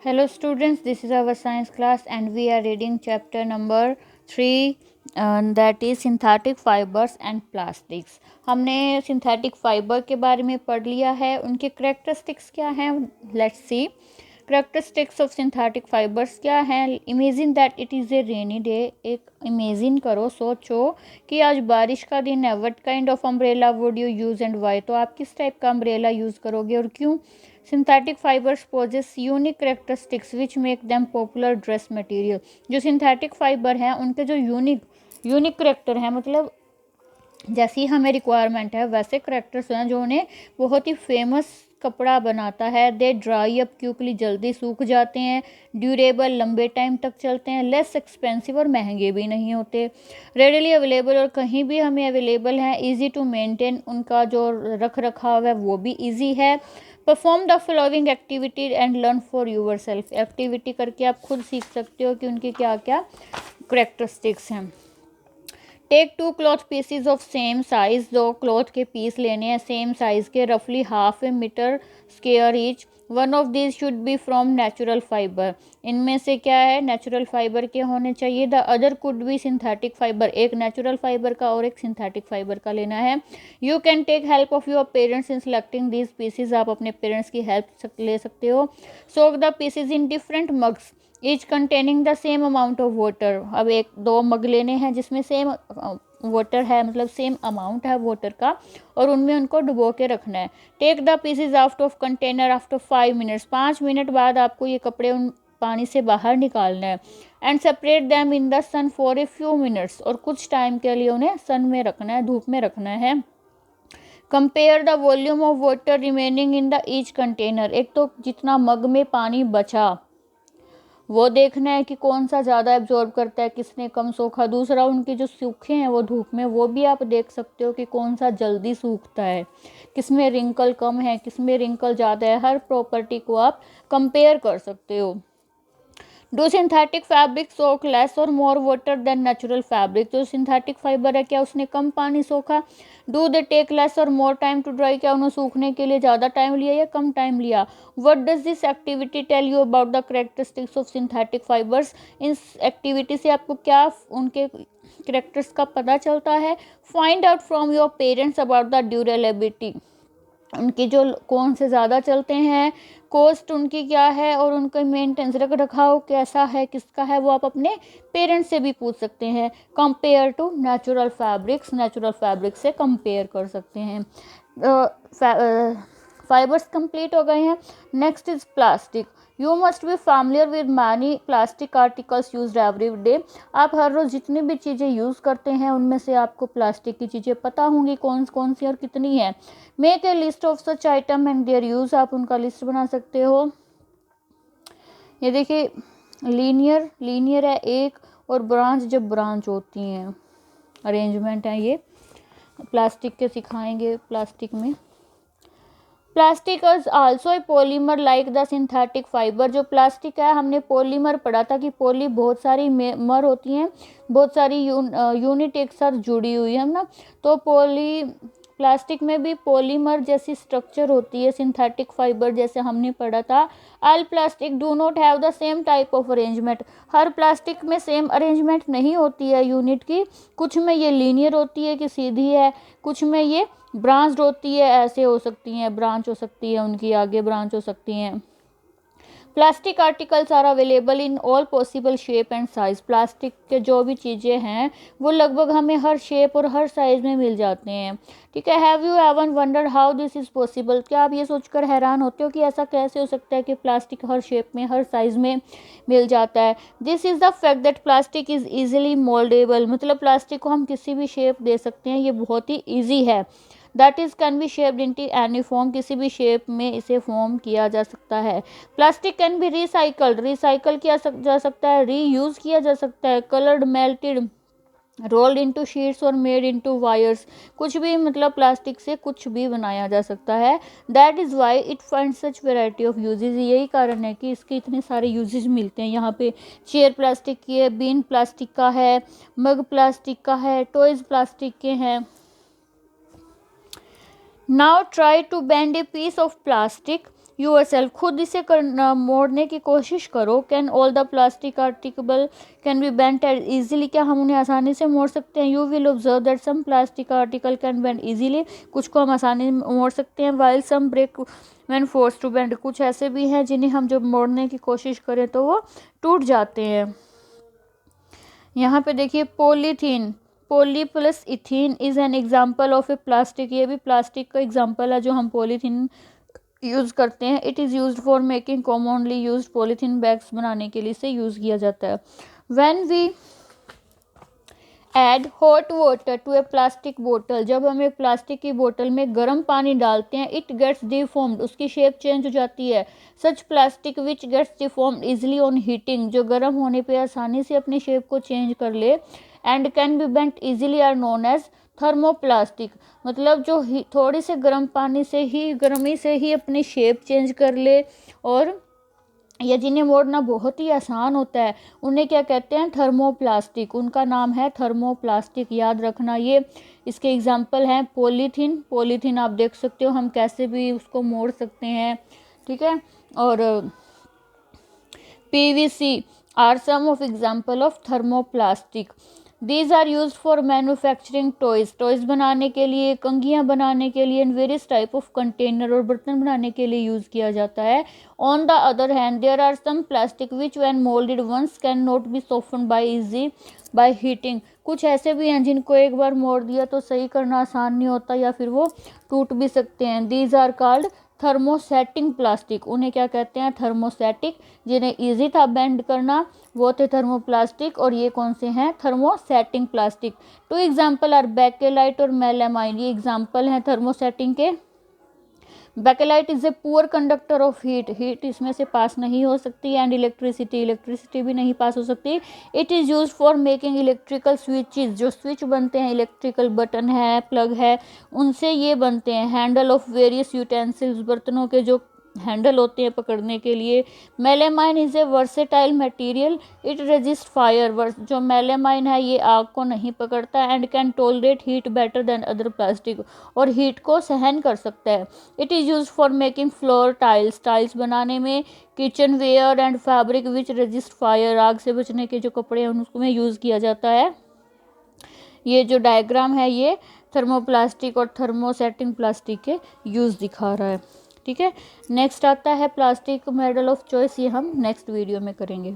Hello students, this is our science class and we are reading chapter number 3 that is synthetic fibers and plastics. हमने synthetic fiber के बारे में पढ़ लिया है, उनके characteristics क्या हैं, let's see. Characteristics of synthetic fibers क्या हैं. Imagine that it is a rainy day. एक imagine करो, सोचो कि आज बारिश का दिन है. What kind of umbrella would you use and why? तो आप किस टाइप का umbrella यूज़ करोगे और क्यों. Synthetic fibres possess unique characteristics which make them popular dress material. जो सिंथेटिक फाइबर हैं उनके जो यूनिक करेक्टर हैं, मतलब जैसी हमें रिक्वायरमेंट है वैसे करेक्टर्स हैं जो उन्हें बहुत ही फेमस कपड़ा बनाता है. दे ड्राई अप क्यूकली, जल्दी सूख जाते हैं. ड्यूरेबल, लंबे टाइम तक चलते हैं. लेस एक्सपेंसिव, और महंगे भी नहीं होते. रेडीली अवेलेबल, और कहीं भी हमें अवेलेबल हैं. ईजी टू मेंटेन, उनका जो रख रखाव है वो भी ईजी है. Perform the following activity and learn for yourself. Activity करके आप खुद सीख सकते हो कि उनके क्या क्या करेक्टरिस्टिक्स हैं. Take 2 cloth pieces of same size. 2 cloth के पीस लेने हैं सेम साइज के, रफली half a metre square each. One of this should be from natural fibre. इनमें से क्या है, नेचुरल फाइबर के होने चाहिए. The other could be synthetic fibre. एक नेचुरल फाइबर का और एक सिंथेटिक फाइबर का लेना है. You can take help of your parents in selecting these PCs. आप अपने पेरेंट्स की हेल्प ले सकते हो. Soak the pieces in different mugs each containing the same amount of water. अब 1-2 मग लेने हैं जिसमें सेम वाटर है, मतलब सेम अमाउंट है वाटर का, और उनमें उनको डुबो के रखना है. Take the pieces out of container after 5 minutes. 5 minute बाद आपको ये कपड़े उन पानी से बाहर निकालना है. And separate them in the sun for a few minutes. और कुछ टाइम के लिए उन्हें सन में रखना है, धूप में रखना है. Compare the volume of water remaining in the each container. एक तो जितना मग में पानी बचा वो देखना है कि कौन सा ज़्यादा एब्जॉर्ब करता है, किसने कम सोखा. दूसरा, उनके जो सूखे हैं वो धूप में, वो भी आप देख सकते हो कि कौन सा जल्दी सूखता है, किसमें रिंकल कम है, किसमें रिंकल ज़्यादा है. हर प्रॉपर्टी को आप कंपेयर कर सकते हो. Do synthetic fabric soak less और more water than natural fabric. जो सिंथेटिक फाइबर है क्या उसने कम पानी सोखा. डू दे टेक लेस और मोर टाइम टू ड्राई. क्या उन्हें सूखने के लिए ज़्यादा टाइम लिया या कम टाइम लिया. What does this activity tell you about the characteristics of synthetic fibres. इस एक्टिविटी से आपको क्या उनके करेक्टर्स का पता चलता है. Find out from your parents about the durability. उनकी जो कौन से ज़्यादा चलते हैं, कॉस्ट उनकी क्या है, और उनका मेंटेनेंस रख रखाव कैसा है, किसका है, वो आप अपने पेरेंट्स से भी पूछ सकते हैं. Compare to natural fabrics. नेचुरल फैब्रिक से कंपेयर कर सकते हैं. फाइबर्स कंप्लीट हो गए हैं. Next is plastic. You must be familiar with many plastic articles use every day. आप हर रोज़ जितनी भी चीज़ें यूज़ करते हैं उनमें से आपको प्लास्टिक की चीज़ें पता होंगी कौन कौन सी और कितनी है. Make a list of such item and there use. आप उनका लिस्ट बना सकते हो. ये देखिए, लीनियर है एक, और ब्रांच जब ब्रांच होती हैं, अरेंजमेंट है. ये प्लास्टिक के सिखाएंगे. प्लास्टिक में plastic is also a polymer like the synthetic fibre. जो प्लास्टिक है, हमने पॉलीमर पढ़ा था कि पॉली बहुत सारी मर होती हैं, बहुत सारी यूनिट एक साथ जुड़ी हुई है ना. तो प्लास्टिक में भी पॉलीमर जैसी स्ट्रक्चर होती है, सिंथेटिक फाइबर जैसे हमने पढ़ा था. All plastic do not have the same type of arrangement. Her plastic में सेम अरेंजमेंट नहीं होती है यूनिट की. कुछ में ये लीनियर होती है कि सीधी है, कुछ में ये ब्रांच होती है, ऐसे हो सकती हैं, ब्रांच हो सकती है, उनकी आगे ब्रांच हो सकती हैं. Plastic articles are available in all possible shape and size. Plastic के जो भी चीज़ें हैं वो लगभग हमें हर शेप और हर साइज़ में मिल जाते हैं. ठीक है. Have you even wondered how this is possible. क्या आप ये सोचकर हैरान होते हो कि ऐसा कैसे हो सकता है कि प्लास्टिक हर शेप में, हर साइज़ में मिल जाता है. This is the fact that plastic is easily mouldable. मतलब प्लास्टिक को हम किसी भी शेप दे सकते हैं, ये बहुत ही ईजी है. That is can be shaped into any form. किसी भी शेप में इसे फॉर्म किया जा सकता है. Plastic can be recycled. Recycle किया जा सकता है, रीयूज़ किया जा सकता है. Coloured, melted, rolled into sheets और मेड इनटू वायर्स. कुछ भी, मतलब प्लास्टिक से कुछ भी बनाया जा सकता है. That is why it find such variety of uses. यही कारण है कि इसके इतने सारे यूजेज मिलते हैं. यहाँ पे चेयर प्लास्टिक की है, बीन प्लास्टिक का है, मग प्लास्टिक का है, टॉयज प्लास्टिक के हैं. Now try to bend a piece of plastic yourself, खुद इसे करना मोड़ने की कोशिश करो। Can all the plastic article can be bent easily, क्या हम उन्हें आसानी से मोड़ सकते हैं। You will observe that some plastic article can bend easily, कुछ को हम आसानी से मोड़ सकते हैं। While some break when force to bend, कुछ ऐसे भी हैं जिन्हें हम जब मोड़ने की कोशिश करें तो वो टूट जाते हैं। यहाँ पे देखिए polythene, poly plus ethene is an example of A plastic, ये भी प्लास्टिक का एग्जाम्पल है जो हम पॉलीथीन यूज़ करते हैं। It is use for making commonly use polythene bags बनाने के लिए इसे यूज़ किया जाता है। When we add hot water to a plastic bottle, जब हम एक प्लास्टिक की बोतल में गर्म पानी डालते हैं, इट गेट्स डिफॉर्म्ड, उसकी शेप चेंज हो जाती है। Such plastic which gets deformed easily on heating, जो गर्म होने पे आसानी से अपनी शेप को चेंज कर ले, and can be bent easily are known as thermoplastic, मतलब जो थोड़ी से गर्म पानी से ही, गर्मी से ही अपनी शेप चेंज कर ले, और या जिन्हें मोड़ना बहुत ही आसान होता है उन्हें क्या कहते हैं, थर्मोप्लास्टिक, उनका नाम है थर्मोप्लास्टिक, याद रखना। ये इसके एग्जांपल हैं पॉलीथीन, पॉलीथीन आप देख सकते हो हम कैसे भी उसको मोड़ सकते हैं, ठीक है। और PVC are some of example of thermoplastic. These are use for manufacturing toys, toys बनाने के लिए, कंघियाँ बनाने के लिए, वेरियस टाइप ऑफ कंटेनर और बर्तन बनाने के लिए यूज़ किया जाता है। On the other hand there are some plastic which when moulded once can not be soften by easy by heating, कुछ ऐसे भी हैं जिनको एक बार मोड़ दिया तो सही करना आसान नहीं होता या फिर वो टूट भी सकते हैं। These are called thermosetting plastic, उन्हें क्या कहते हैं, थर्मोसेटिक, जिन्हें इजी था बेंड करना वो थे थर्मोप्लास्टिक, और ये कौन से हैं, thermosetting plastic. Two example are bakelite और मेलामाइन, ये एग्जाम्पल हैं थर्मोसेटिंग के। Bakelite is a poor conductor of heat, heat इसमें से पास नहीं हो सकती, एंड इलेक्ट्रिसिटी, इलेक्ट्रिसिटी भी नहीं पास हो सकती। It is use for making electrical switches, जो स्विच बनते हैं, इलेक्ट्रिकल बटन है, प्लग है, उनसे ये बनते हैं। हैंडल ऑफ वेरियस यूटेंसिल्स, बर्तनों के जो हैंडल होते हैं पकड़ने के लिए। Melamine is a versatile material, it resist fire, जो मेलामाइन है ये आग को नहीं पकड़ता, and can tolerate heat better than other plastic, और हीट को सहन कर सकता है। It is use for making floor tiles, tiles बनाने में, kitchenware and fabric which resist fire, आग से बचने के जो कपड़े हैं उनमें यूज़ किया जाता है। ये जो डायग्राम है ये थर्मोप्लास्टिक और थर्मोसेटिंग प्लास्टिक के यूज़ दिखा रहा है, ठीक है। नेक्स्ट आता है प्लास्टिक मेडल ऑफ चॉइस, ये हम नेक्स्ट वीडियो में करेंगे।